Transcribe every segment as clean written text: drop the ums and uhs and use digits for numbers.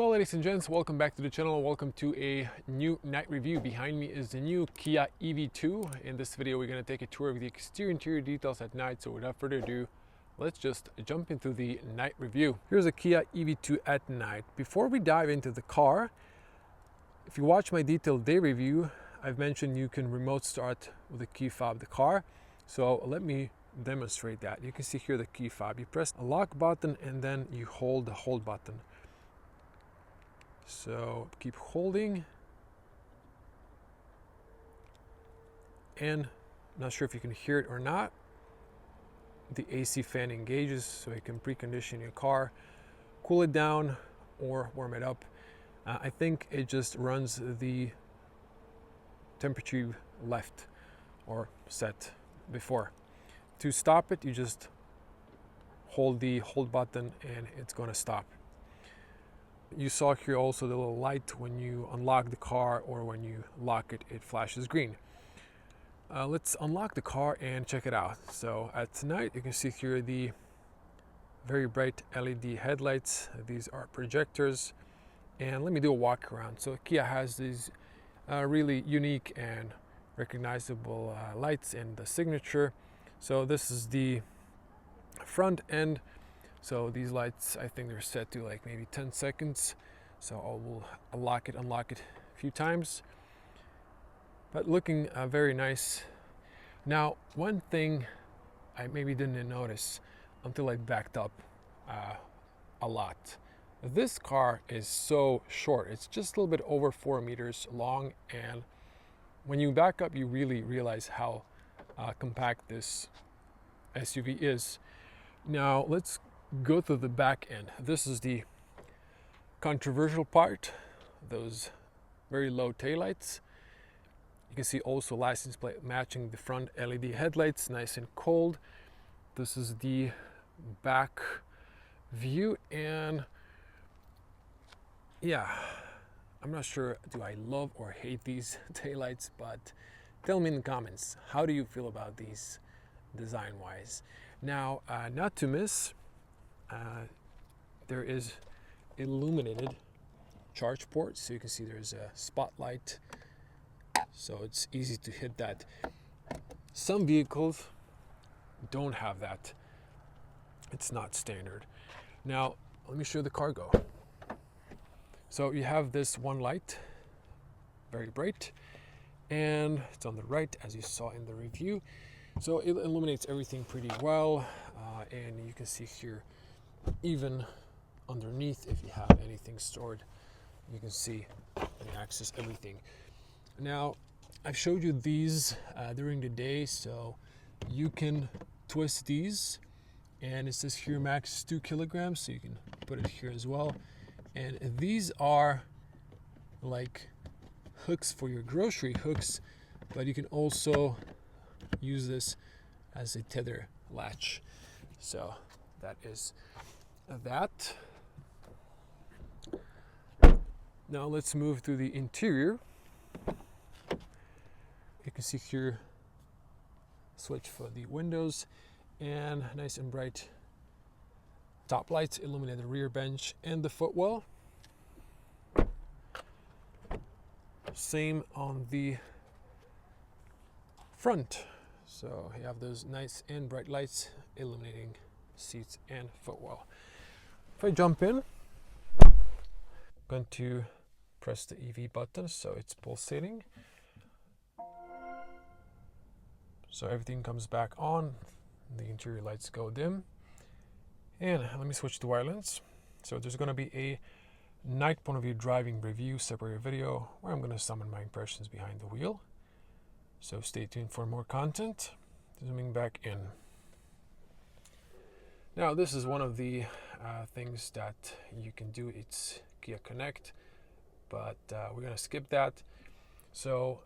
Hello ladies and gents, welcome back to the channel. Welcome to a new night review. Behind me is the new Kia EV2. In this video we're going to take a tour of the exterior interior details at night. So without further ado, let's just jump into the night review. Here's a Kia EV2 at night. Before we dive into the car, if you watch my detailed day review, I've mentioned you can remote start with the key fob the car. So let me demonstrate that. You can see here the key fob. You press a lock button and then you hold the hold button. So keep holding, and not sure if you can hear it or not, the AC fan engages so you can precondition your car, cool it down or warm it up. I think it just runs the temperature you left or set before. To stop it, you just hold the hold button and it's going to stop. You saw here also the little light when you unlock the car, or when you lock it, it flashes green. Let's unlock the car and check it out. So at night you can see here the very bright LED headlights. These are projectors, and let me do a walk around. So Kia has these really unique and recognizable lights in the signature. So this is the front end. So these lights, I think they're set to like maybe 10 seconds. So I will unlock it a few times. But looking very nice. Now, one thing I maybe didn't notice until I backed up a lot. This car is so short. It's just a little bit over 4 meters long. And when you back up, you really realize how compact this SUV is. Now, let's go to the back end. This is the controversial part, those very low taillights. You can see also license plate matching the front LED headlights, nice and cold. This is the back view, and yeah, I'm not sure do I love or hate these taillights, but tell me in the comments, how do you feel about these design wise? Now, not to miss, there is illuminated charge port, so you can see there's a spotlight, so it's easy to hit that. Some vehicles don't have that. It's not standard. Now let me show you the cargo. So you have this one light, very bright, and it's on the right as you saw in the review. So it illuminates everything pretty well, and you can see here even underneath, if you have anything stored, you can see and access everything. Now, I've showed you these during the day, so you can twist these, and it says here max 2 kilograms, so you can put it here as well. And these are like hooks for your grocery hooks, but you can also use this as a tether latch. So that is that. Now let's move to the interior. You can see here switch for the windows, and nice and bright top lights illuminate the rear bench and the footwell. Same on the front. So you have those nice and bright lights illuminating seats and footwell. If I jump in, I'm going to press the EV button, so it's pulsating. So everything comes back on, the interior lights go dim. And let me switch to wireless. So there's going to be a night point of view driving review separate video where I'm going to summon my impressions behind the wheel. So stay tuned for more content. Zooming back in. Now this is one of the things that you can do. It's Kia Connect, but we're going to skip that. So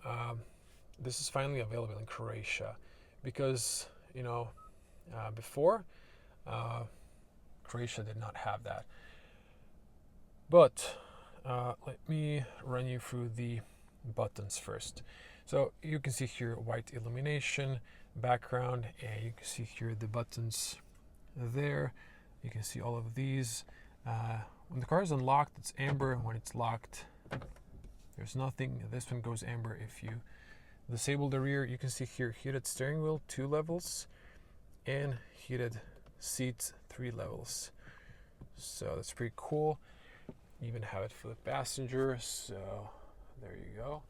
this is finally available in Croatia, because before Croatia did not have that. But let me run you through the buttons first. So you can see here white illumination, background, and you can see here the buttons there. You can see all of these when the car is unlocked, it's amber. When it's locked, there's nothing. This one goes amber. If you disable the rear, you can see here heated steering wheel 2 levels and heated seats 3 levels. So that's pretty cool. You even have it for the passenger. So there you go.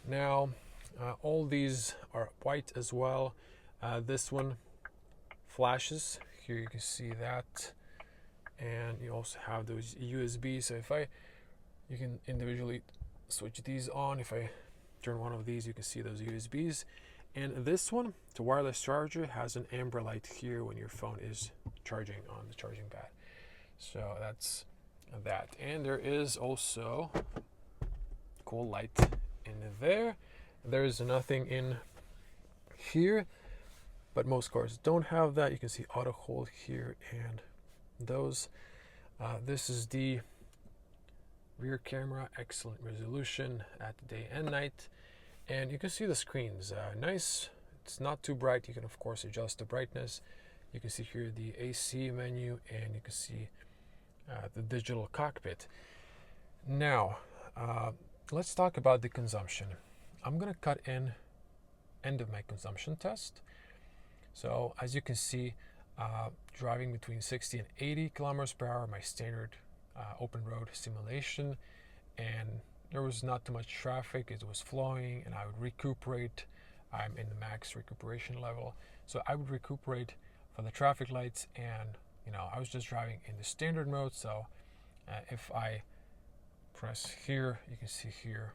Now all these are white as well. This one flashes. Here you can see that, and you also have those USB. So you can individually switch these on. If I turn one of these, you can see those USBs. And this one, the wireless charger, has an amber light here when your phone is charging on the charging pad. So that's that. And there is also cool light in there. There's nothing in here, but most cars don't have that. You can see auto hold here and those. This is the rear camera, excellent resolution at day and night. And you can see the screens, nice. It's not too bright. You can of course adjust the brightness. You can see here the AC menu, and you can see the digital cockpit. Now, let's talk about the consumption. I'm gonna cut in end of my consumption test. So as you can see, driving between 60 and 80 kilometers per hour, my standard open road simulation, and there was not too much traffic. It was flowing, and I would recuperate. I'm in the max recuperation level, so I would recuperate for the traffic lights, and I was just driving in the standard mode. So if I press here, you can see here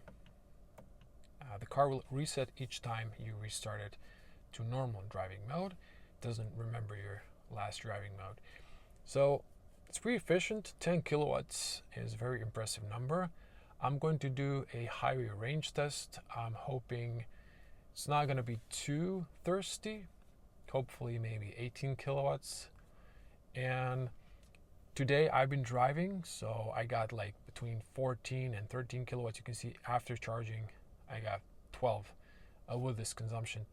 the car will reset each time you restart it to normal driving mode. It doesn't remember your last driving mode. So it's pretty efficient. 10 kilowatts is a very impressive number. I'm going to do a highway range test. I'm hoping it's not going to be too thirsty. Hopefully maybe 18 kilowatts. And today I've been driving, so I got like between 14 and 13 kilowatts. You can see after charging I got 12 with this consumption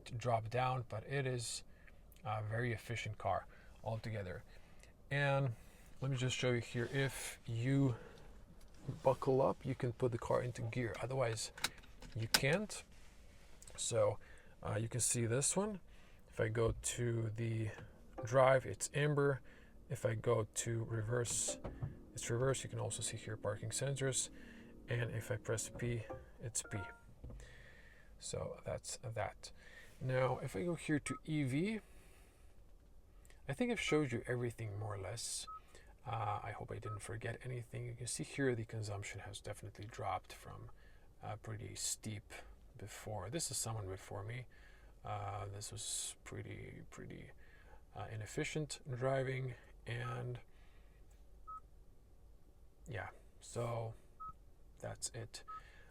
to drop down, but it is a very efficient car altogether. And let me just show you here. If you buckle up, you can put the car into gear, otherwise you can't. So you can see this one. If I go to the drive, it's amber. If I go to reverse, it's reverse. You can also see here parking sensors, and if I press P, it's P. So that's that. Now if I go here to EV, I think I've showed you everything more or less. I hope I didn't forget anything. You can see here the consumption has definitely dropped from pretty steep before. This is someone before me. This was pretty inefficient driving, and yeah, so that's it.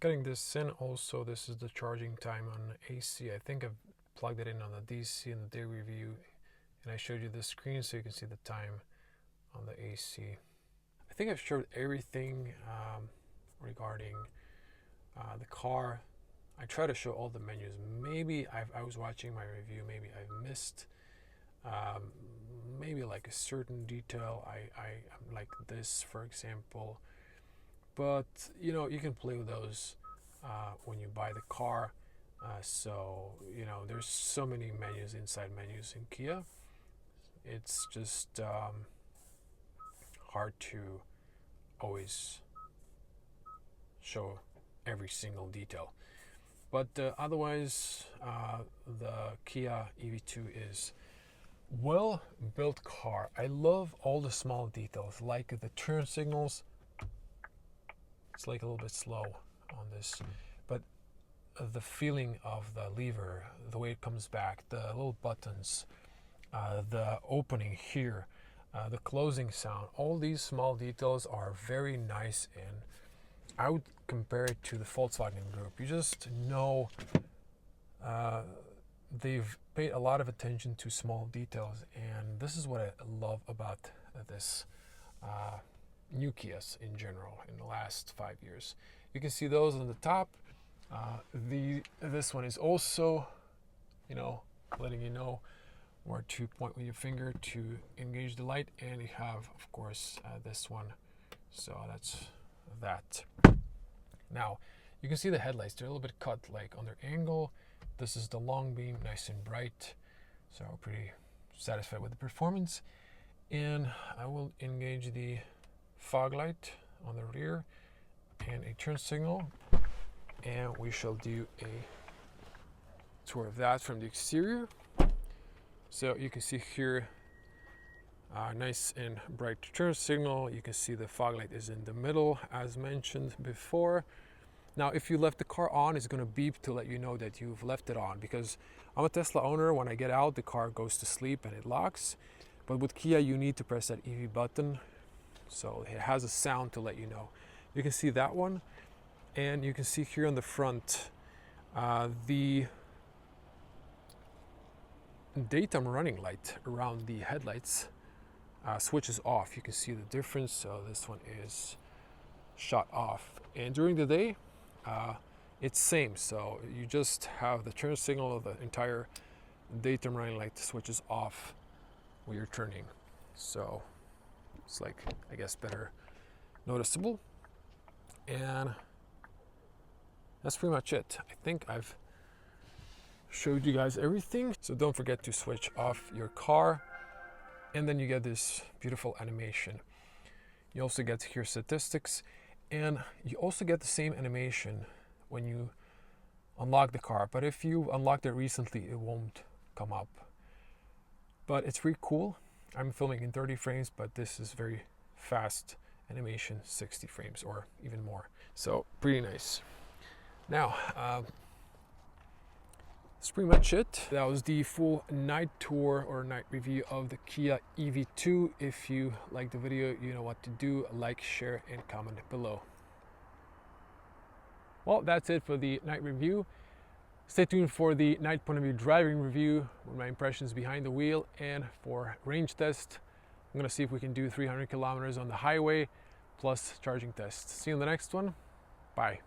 Getting this in also, this is the charging time on AC. I think I've plugged it in on the DC in the day review, and I showed you the screen so you can see the time on the AC. I think I've showed everything regarding the car. I try to show all the menus. Maybe I was watching my review, maybe I missed maybe like a certain detail. I'm like this, for example. But you can play with those when you buy the car. So there's so many menus, inside menus in Kia. It's just hard to always show every single detail. But otherwise, the Kia EV2 is well-built car. I love all the small details, like the turn signals. It's like a little bit slow on this, but the feeling of the lever, the way it comes back, the little buttons, the opening here, the closing sound, all these small details are very nice, and I would compare it to the Volkswagen Group. You just know they've paid a lot of attention to small details, and this is what I love about this new Kias in general in the last 5 years. You can see those on the top. This one is also, letting you know or to point with your finger to engage the light, and you have, of course, this one. So that's that. Now you can see the headlights, they're a little bit cut like on their angle. This is the long beam, nice and bright, so pretty satisfied with the performance. And I will engage the fog light on the rear and a turn signal, and we shall do a tour of that from the exterior. So you can see here, nice and bright turn signal. You can see the fog light is in the middle, as mentioned before. Now, if you left the car on, it's going to beep to let you know that you've left it on, because I'm a Tesla owner. When I get out, the car goes to sleep and it locks. But with Kia, you need to press that EV button, so it has a sound to let you know. You can see that one, and you can see here on the front, the daytime running light around the headlights switches off. You can see the difference. So this one is shut off, and during the day it's same. So you just have the turn signal of the entire daytime running light switches off when you're turning. So it's like, I guess, better noticeable. And that's pretty much it. I think I've showed you guys everything. So don't forget to switch off your car, and then you get this beautiful animation. You also get to hear statistics, and you also get the same animation when you unlock the car. But if you unlocked it recently, it won't come up. But it's pretty cool. I'm filming in 30 frames, but this is very fast animation, 60 frames or even more. So pretty nice. Now, that's pretty much it. That was the full night tour or night review of the Kia EV2. If you like the video, you know what to do. Like, share, and comment below. Well, that's it for the night review. Stay tuned for the night point of view driving review with my impressions behind the wheel, and for range test, I'm gonna see if we can do 300 kilometers on the highway plus charging tests. See you in the next one. Bye.